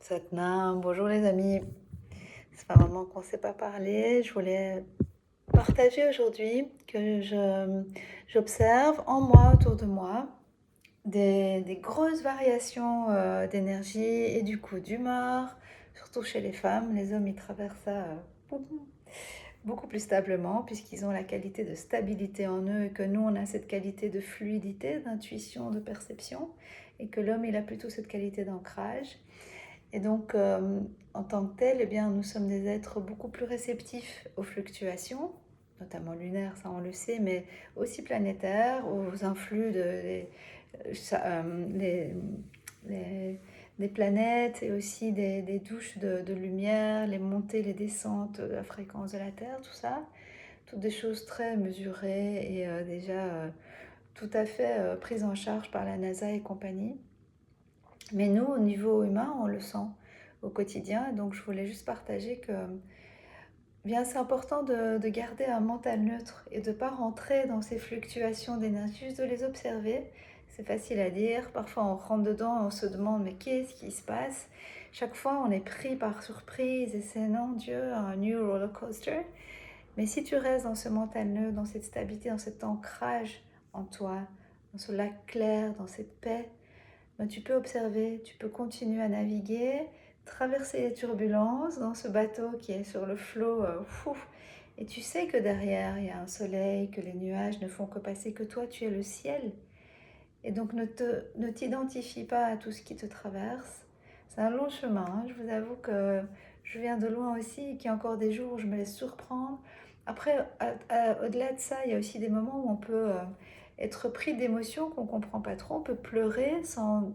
Satnam, bonjour les amis. Ça fait un moment qu'on ne s'est pas parlé. Je voulais partager aujourd'hui que j'observe en moi, autour de moi, des grosses variations d'énergie et du coup d'humeur, surtout chez les femmes. Les hommes, ils traversent ça beaucoup plus stablement puisqu'ils ont la qualité de stabilité en eux et que nous, on a cette qualité de fluidité, d'intuition, de perception et que l'homme, il a plutôt cette qualité d'ancrage. Et donc, en tant que tel, eh bien, nous sommes des êtres beaucoup plus réceptifs aux fluctuations, notamment lunaires, ça on le sait, mais aussi planétaires, aux influx les, les- des planètes et aussi des douches de lumière, les montées, les descentes de la fréquence de la Terre, tout ça. Toutes des choses très mesurées et déjà tout à fait prises en charge par la NASA et compagnie. Mais nous, au niveau humain, on le sent au quotidien. Donc, je voulais juste partager que bien, c'est important de garder un mental neutre et de ne pas rentrer dans ces fluctuations d'énergie, juste de les observer. C'est facile à dire. Parfois, on rentre dedans et on se demande mais qu'est-ce qui se passe? Chaque fois, on est pris par surprise et c'est non, Dieu, un new roller coaster. Mais si tu restes dans ce mental neutre, dans cette stabilité, dans cet ancrage en toi, dans ce lac clair, dans cette paix, ben, tu peux observer, tu peux continuer à naviguer, traverser les turbulences dans ce bateau qui est sur le flot. Et tu sais que derrière, il y a un soleil, que les nuages ne font que passer, que toi, tu es le ciel. Et donc, ne t'identifie pas à tout ce qui te traverse. C'est un long chemin, hein. Je vous avoue que je viens de loin aussi et qu'il y a encore des jours où je me laisse surprendre. Après, au-delà de ça, il y a aussi des moments où on peut être pris d'émotions qu'on ne comprend pas trop. On peut pleurer sans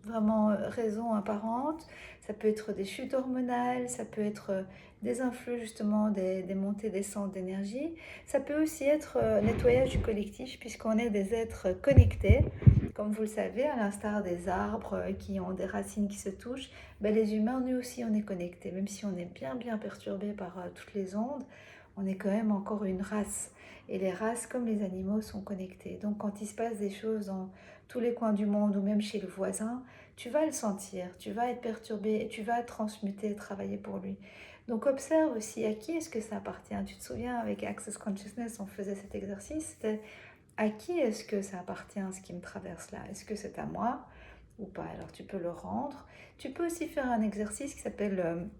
vraiment raison apparente. Ça peut être des chutes hormonales, ça peut être des influx justement des montées descentes d'énergie. Ça peut aussi être nettoyage du collectif puisqu'on est des êtres connectés. Comme vous le savez, à l'instar des arbres qui ont des racines qui se touchent, ben les humains, nous aussi, on est connectés. Même si on est bien perturbé par toutes les ondes, on est quand même encore une race. Et les races, comme les animaux, sont connectées. Donc quand il se passe des choses dans tous les coins du monde ou même chez le voisin, tu vas le sentir, tu vas être perturbé et tu vas transmuter, travailler pour lui. Donc observe aussi à qui est-ce que ça appartient. Tu te souviens, avec Access Consciousness, on faisait cet exercice. C'était à qui est-ce que ça appartient, ce qui me traverse là? Est-ce que c'est à moi ou pas? Alors tu peux le rendre. Tu peux aussi faire un exercice qui s'appelle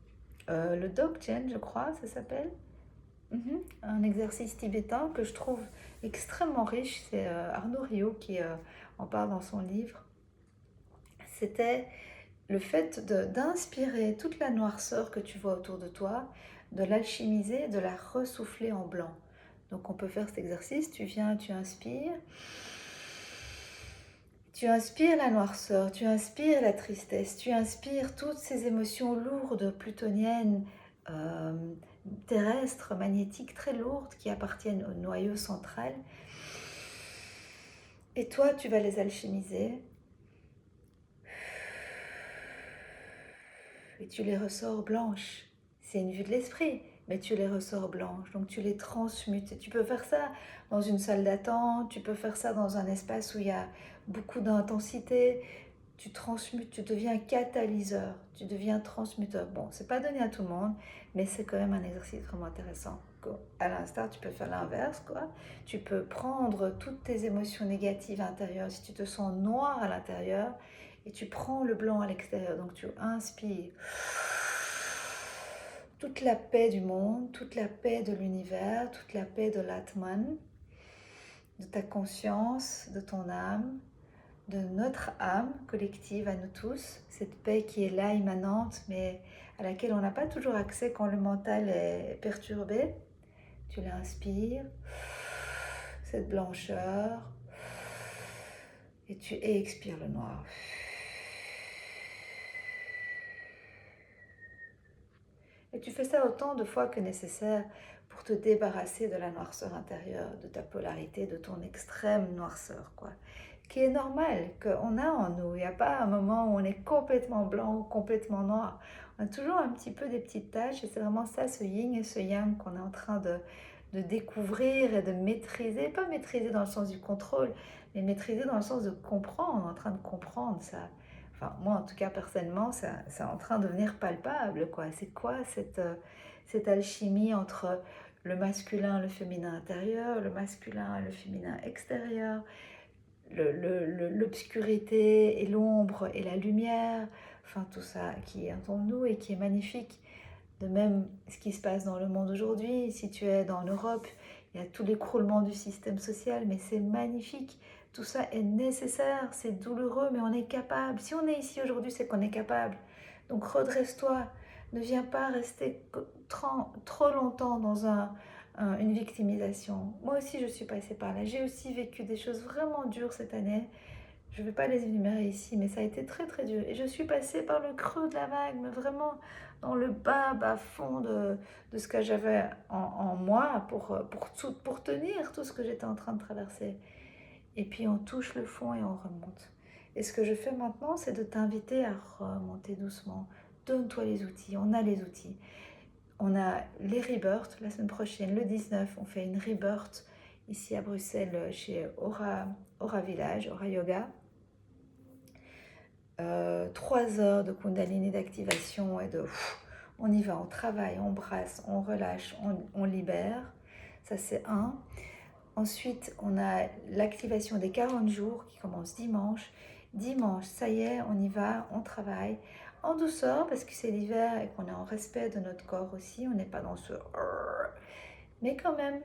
le Dzogchen, je crois, ça s'appelle. Un exercice tibétain que je trouve extrêmement riche. C'est Arnaud Rio qui en parle dans son livre. C'était le fait d'inspirer toute la noirceur que tu vois autour de toi, de l'alchimiser, de la ressouffler en blanc. Donc on peut faire cet exercice, tu viens, tu inspires la noirceur, tu inspires la tristesse, tu inspires toutes ces émotions lourdes, plutoniennes, euh, terrestres, magnétiques, très lourdes qui appartiennent au noyau central. Et toi, tu vas les alchimiser et tu les ressors blanches. C'est une vue de l'esprit, mais tu les ressors blanches, donc tu les transmutes. Et tu peux faire ça dans une salle d'attente, tu peux faire ça dans un espace où il y a beaucoup d'intensité. Tu transmutes, tu deviens catalyseur, tu deviens transmuteur. Bon, c'est pas donné à tout le monde, mais c'est quand même un exercice vraiment intéressant. À l'instar, tu peux faire l'inverse, quoi. Tu peux prendre toutes tes émotions négatives intérieures, si tu te sens noir à l'intérieur, et tu prends le blanc à l'extérieur. Donc tu inspires toute la paix du monde, toute la paix de l'univers, toute la paix de l'Atman, de ta conscience, de ton âme, de notre âme collective à nous tous, cette paix qui est là, immanente, mais à laquelle on n'a pas toujours accès quand le mental est perturbé. Tu l'inspires, cette blancheur, et tu expires le noir. Et tu fais ça autant de fois que nécessaire pour te débarrasser de la noirceur intérieure, de ta polarité, de ton extrême noirceur, quoi. Qui est normal, qu'on a en nous. Il n'y a pas un moment où on est complètement blanc ou complètement noir. On a toujours un petit peu des petites taches et c'est vraiment ça, ce yin et ce yang qu'on est en train de découvrir et de maîtriser. Pas maîtriser dans le sens du contrôle, mais maîtriser dans le sens de comprendre. On est en train de comprendre ça. enfin moi en tout cas personnellement, ça c'est en train de devenir palpable, quoi. C'est quoi cette alchimie entre le masculin, le féminin intérieur, le masculin et le féminin extérieur, l'obscurité et l'ombre et la lumière, enfin tout ça qui est en nous et qui est magnifique. De même, ce qui se passe dans le monde aujourd'hui, si tu es dans l'Europe, il y a tout l'écroulement du système social, mais c'est magnifique. Tout ça est nécessaire, c'est douloureux, mais on est capable. Si on est ici aujourd'hui, c'est qu'on est capable. Donc redresse-toi. Ne viens pas rester trop longtemps dans une victimisation. Moi aussi, je suis passée par là. J'ai aussi vécu des choses vraiment dures cette année. Je ne vais pas les énumérer ici, mais ça a été très très dur. Et je suis passée par le creux de la vague, mais vraiment dans le bas fond de ce que j'avais en moi pour tenir tout ce que j'étais en train de traverser. Et puis on touche le fond et on remonte. Et ce que je fais maintenant, c'est de t'inviter à remonter doucement. Donne-toi les outils, on a les outils. On a les rebirths la semaine prochaine, le 19, on fait une rebirth ici à Bruxelles chez Aura Village, Aura Yoga. 3 heures de Kundalini d'activation et on y va, on travaille, on brasse, on relâche, on libère. Ça c'est un. Ensuite, on a l'activation des 40 jours qui commence dimanche. Dimanche, ça y est, on y va, on travaille en douceur parce que c'est l'hiver et qu'on est en respect de notre corps aussi. On n'est pas dans ce... Mais quand même,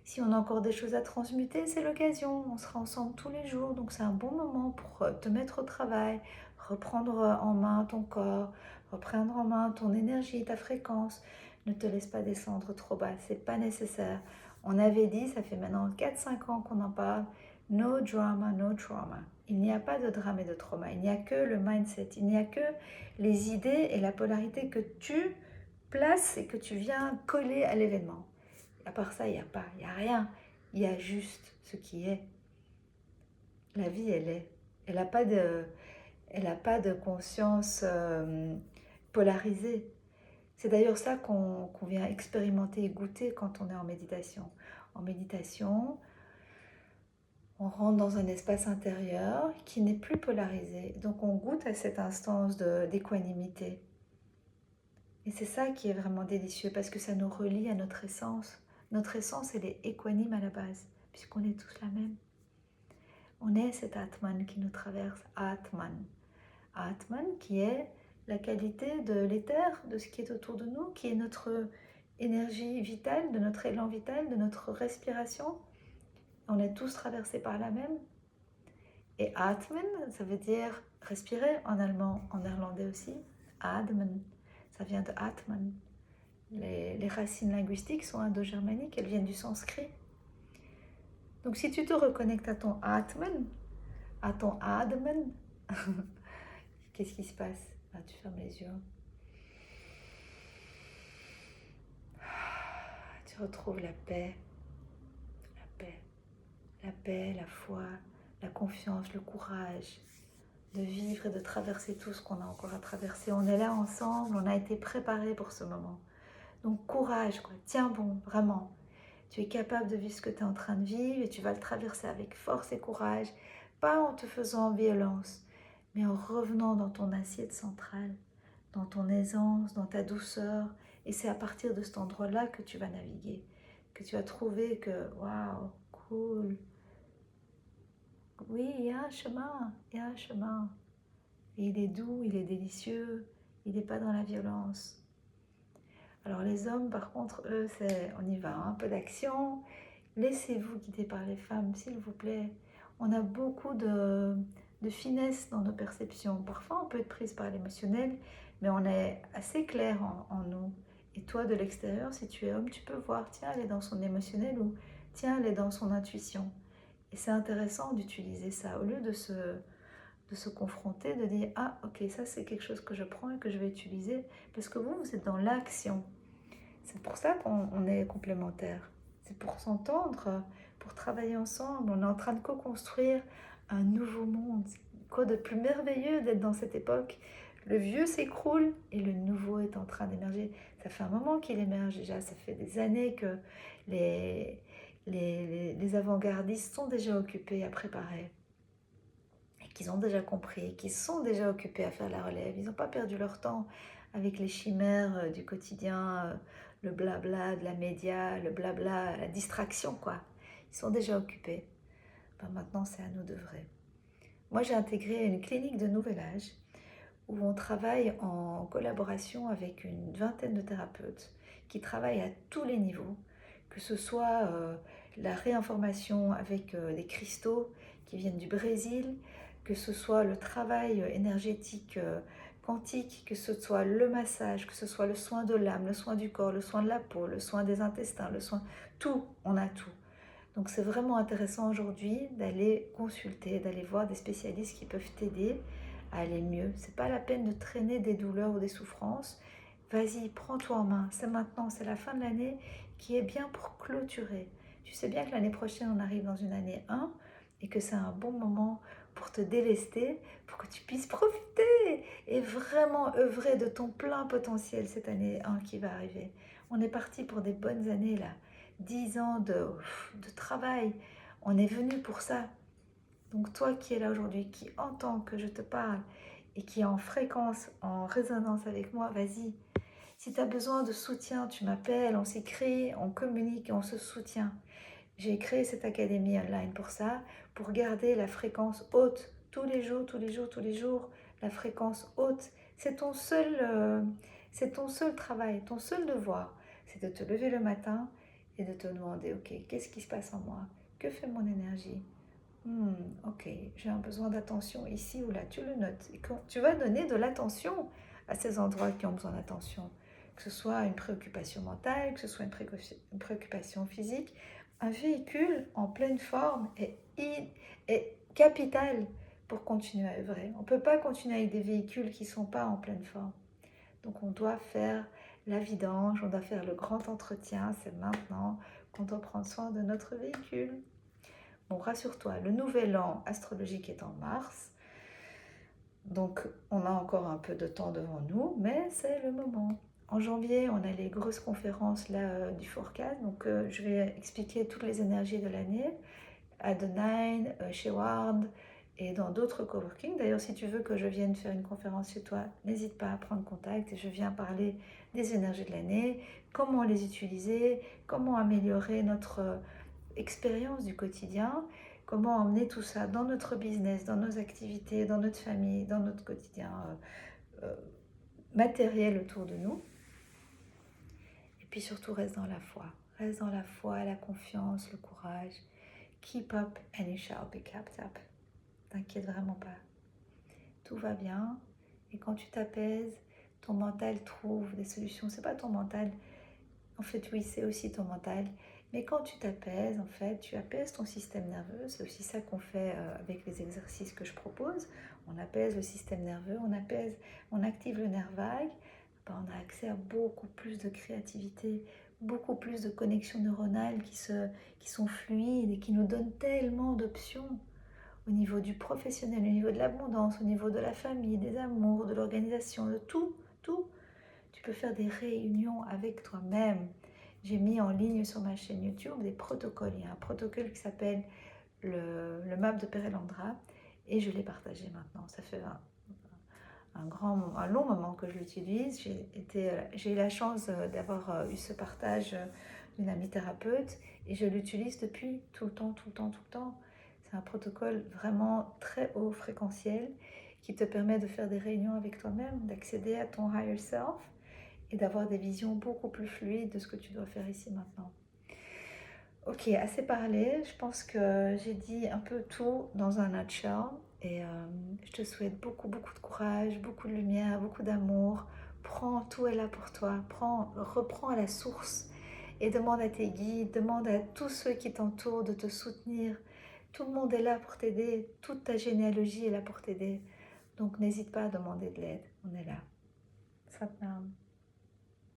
si on a encore des choses à transmuter, c'est l'occasion. On sera ensemble tous les jours, donc c'est un bon moment pour te mettre au travail, reprendre en main ton corps, reprendre en main ton énergie, ta fréquence. Ne te laisse pas descendre trop bas, c'est pas nécessaire. On avait dit, ça fait maintenant 4-5 ans qu'on en parle, no drama, no trauma. Il n'y a pas de drame et de trauma, il n'y a que le mindset, il n'y a que les idées et la polarité que tu places et que tu viens coller à l'événement. À part ça, il n'y a pas, il n'y a rien. Il y a juste ce qui est. La vie, elle est. Elle n'a pas de conscience polarisée. C'est d'ailleurs ça qu'on vient expérimenter et goûter quand on est en méditation. En méditation, on rentre dans un espace intérieur qui n'est plus polarisé. Donc on goûte à cette instance d'équanimité. Et c'est ça qui est vraiment délicieux parce que ça nous relie à notre essence. Notre essence, elle est équanime à la base, puisqu'on est tous la même. On est cet Atman qui nous traverse, Atman. Atman qui est la qualité de l'éther, de ce qui est autour de nous, qui est notre énergie vitale, de notre élan vital, de notre respiration. On est tous traversés par la même. Et Atman, ça veut dire respirer en allemand, en néerlandais aussi. Admen, ça vient de Atman. Les racines linguistiques sont indo-germaniques, elles viennent du sanskrit. Donc si tu te reconnectes à ton Atman, à ton Admen, qu'est-ce qui se passe? Ah, tu fermes les yeux. Tu retrouves la paix, la foi, la confiance, le courage de vivre et de traverser tout ce qu'on a encore à traverser. On est là ensemble, on a été préparés pour ce moment. Donc courage, quoi. Tiens bon, vraiment. Tu es capable de vivre ce que tu es en train de vivre et tu vas le traverser avec force et courage, pas en te faisant violence, mais en revenant dans ton assiette centrale, dans ton aisance, dans ta douceur. Et c'est à partir de cet endroit-là que tu vas naviguer, que tu vas trouver que, waouh, cool. Oui, il y a un chemin, il y a un chemin. Et il est doux, il est délicieux, il n'est pas dans la violence. Alors les hommes, par contre, eux, on y va, un peu d'action. Laissez-vous guider par les femmes, s'il vous plaît. On a beaucoup de finesse dans nos perceptions. Parfois, on peut être prise par l'émotionnel, mais on est assez clair en nous. Et toi, de l'extérieur, si tu es homme, tu peux voir, tiens, elle est dans son émotionnel ou tiens, elle est dans son intuition. Et c'est intéressant d'utiliser ça au lieu de se confronter, de dire, ah, ok, ça c'est quelque chose que je prends et que je vais utiliser, parce que vous êtes dans l'action. C'est pour ça qu'on est complémentaires. C'est pour s'entendre, pour travailler ensemble. On est en train de co-construire un nouveau monde. Quoi de plus merveilleux d'être dans cette époque? Le vieux s'écroule et le nouveau est en train d'émerger. Ça fait un moment qu'il émerge déjà. Ça fait des années que les avant-gardistes sont déjà occupés à préparer. Et qu'ils ont déjà compris, qu'ils sont déjà occupés à faire la relève. Ils n'ont pas perdu leur temps avec les chimères du quotidien, le blabla de la média, le blabla, la distraction, quoi. Ils sont déjà occupés. Ben maintenant, c'est à nous de vrai. Moi, j'ai intégré une clinique de nouvel âge où on travaille en collaboration avec une vingtaine de thérapeutes qui travaillent à tous les niveaux, que ce soit la réinformation avec des cristaux qui viennent du Brésil, que ce soit le travail énergétique quantique, que ce soit le massage, que ce soit le soin de l'âme, le soin du corps, le soin de la peau, le soin des intestins, le soin... Tout, on a tout. Donc c'est vraiment intéressant aujourd'hui d'aller consulter, d'aller voir des spécialistes qui peuvent t'aider à aller mieux. C'est pas la peine de traîner des douleurs ou des souffrances. Vas-y, prends-toi en main. C'est maintenant, c'est la fin de l'année qui est bien pour clôturer. Tu sais bien que l'année prochaine, on arrive dans une année 1 et que c'est un bon moment pour te délester, pour que tu puisses profiter et vraiment œuvrer de ton plein potentiel cette année 1 qui va arriver. On est parti pour des bonnes années là. 10 ans de travail. On est venu pour ça. Donc toi qui es là aujourd'hui, qui entends que je te parle et qui est en fréquence, en résonance avec moi, vas-y. Si tu as besoin de soutien, tu m'appelles, on s'écrit, on communique et on se soutient. J'ai créé cette académie online pour ça, pour garder la fréquence haute tous les jours, tous les jours, tous les jours. La fréquence haute, c'est ton seul travail, ton seul devoir. C'est de te lever le matin et de te demander, ok, qu'est-ce qui se passe en moi? Que fait mon énergie? Ok, j'ai un besoin d'attention ici ou là, tu le notes. Et quand tu vas donner de l'attention à ces endroits qui ont besoin d'attention, que ce soit une préoccupation mentale, que ce soit une préoccupation physique, un véhicule en pleine forme est capital pour continuer à œuvrer. On ne peut pas continuer avec des véhicules qui ne sont pas en pleine forme. Donc on doit faire la vidange, on doit faire le grand entretien, c'est maintenant qu'on doit prendre soin de notre véhicule. Bon, rassure-toi, le nouvel an astrologique est en mars, donc on a encore un peu de temps devant nous, mais c'est le moment. En janvier, on a les grosses conférences là, du forecast, donc je vais expliquer toutes les énergies de l'année à The Nine, chez Ward et dans d'autres coworking. D'ailleurs, si tu veux que je vienne faire une conférence chez toi, n'hésite pas à prendre contact et je viens parler des énergies de l'année, comment les utiliser, comment améliorer notre expérience du quotidien, comment emmener tout ça dans notre business, dans nos activités, dans notre famille, dans notre quotidien matériel autour de nous. Et puis surtout, reste dans la foi. Reste dans la foi, la confiance, le courage. Keep up and you shall be kept up. T'inquiète vraiment pas. Tout va bien. Et quand tu t'apaises, ton mental trouve des solutions. C'est pas ton mental. En fait, oui, c'est aussi ton mental. Mais quand tu t'apaises, en fait, tu apaises ton système nerveux. C'est aussi ça qu'on fait avec les exercices que je propose. On apaise le système nerveux, on active le nerf vague. Ben, on a accès à beaucoup plus de créativité, beaucoup plus de connexions neuronales qui sont fluides et qui nous donnent tellement d'options au niveau du professionnel, au niveau de l'abondance, au niveau de la famille, des amours, de l'organisation, de tout, tout. Tu peux faire des réunions avec toi-même. J'ai mis en ligne sur ma chaîne YouTube des protocoles. Il y a un protocole qui s'appelle le map de Perelandra et je l'ai partagé maintenant. Ça fait un long moment que je l'utilise. J'ai eu la chance d'avoir eu ce partage d'une amie thérapeute et je l'utilise depuis tout le temps, tout le temps, tout le temps. C'est un protocole vraiment très haut fréquentiel qui te permet de faire des réunions avec toi-même, d'accéder à ton higher self et d'avoir des visions beaucoup plus fluides de ce que tu dois faire ici maintenant. Ok, assez parlé. Je pense que j'ai dit un peu tout dans un nutshell. Et je te souhaite beaucoup, beaucoup de courage, beaucoup de lumière, beaucoup d'amour. Prends, tout est là pour toi. Reprends à la source et demande à tes guides, demande à tous ceux qui t'entourent de te soutenir. Tout le monde est là pour t'aider. Toute ta généalogie est là pour t'aider. Donc n'hésite pas à demander de l'aide. On est là. Satnam.